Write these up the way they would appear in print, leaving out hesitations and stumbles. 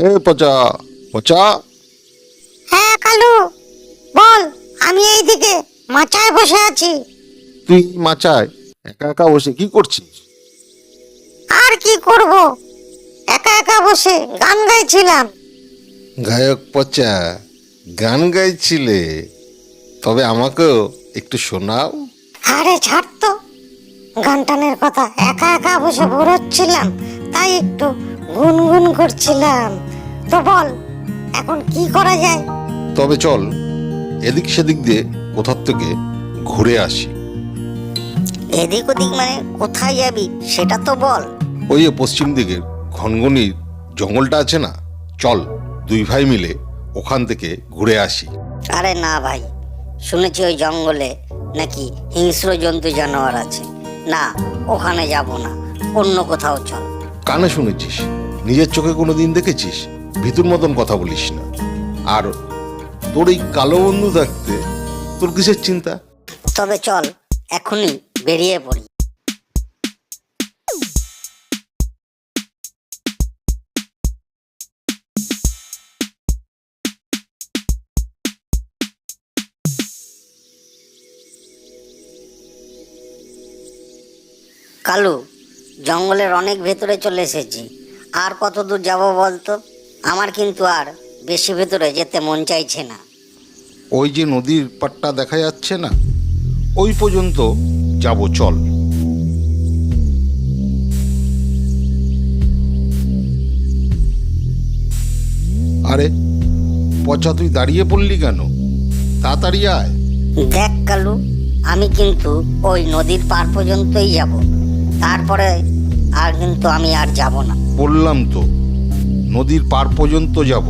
এ পচা, পচা। হ্যাঁ কালু, বল। আমি এইদিকে মাচায় বসে আছি। তুই মাচায় একা একা বসে কি করছিস? আর কি করব, একা একা বসে গান গাইছিলাম। গায়ক পচা, গান গাইছিলে? তবে আমাকেও একটু শোনাও। আরে ছাড় তো, গান টানের কথা। একা একা বসে বোর হচ্ছিলাম, তাই একটু গুনগুন করছিলাম। তো বল, এখন কি করা যায়? তবে চল এদিক সেদিক দিয়ে কোথার থেকে ঘুরে আসি। এদিক ওদিক মানে কোথায় যাবি সেটা তো বল। ওই যে পশ্চিম দিকের ঘনঘনির জঙ্গলটা আছে না, চল দুই ভাই মিলে ওখান থেকে ঘুরে আসি। আরে না ভাই, শুনেছি ওই জঙ্গলে নাকি হিংস্র জন্তু জানোয়ার আছে। না, ওখানে যাব না, অন্য কোথাও চল। কানে শুনেছিস, নিজের চোখে কোনোদিন দেখেছিস? ভিতুর মতন কথা বলিস না। আর তোর এই কালো বন্ধু থাকতে তোর কিসের চিন্তা? তবে চল, এখনই বেরিয়ে পড়ি। কালু, জঙ্গলের অনেক ভেতরে চলে এসেছি। আর কত দূর যাব বলতো? আমার কিন্তু আর বেশি ভেতরে যেতে মন চাইছে না। ওই যে নদীর পাড়টা দেখা যাচ্ছে না, ওই পর্যন্ত যাব, চল। আরে পচা, তুই দাঁড়িয়ে পড়লি কেন? তাড়াতাড়ি আয়। দেখ কালু, আমি কিন্তু ওই নদীর পার পর্যন্তই যাব, তারপরে আর কিন্তু আমি আর যাব না। বললাম তো নদীর পার পর্যন্ত যাব,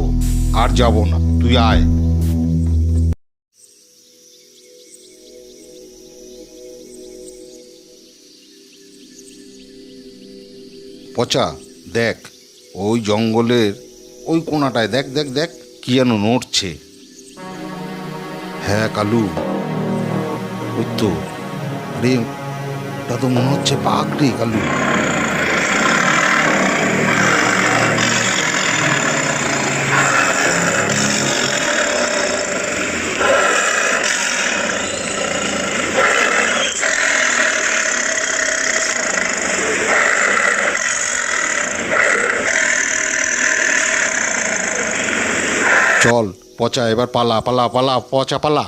আর যাব না, তুই আয়। পচা, দেখ ওই জঙ্গলের ওই কোণাটায় দেখ দেখ দেখ, কি যেন নড়ছে। হ্যাঁ কালু, ওই তো। আরে ওটা তো মনে হচ্ছে বাঘ রে কালু। চল পচা, এবার পালা পালা পালা, পচা পালা।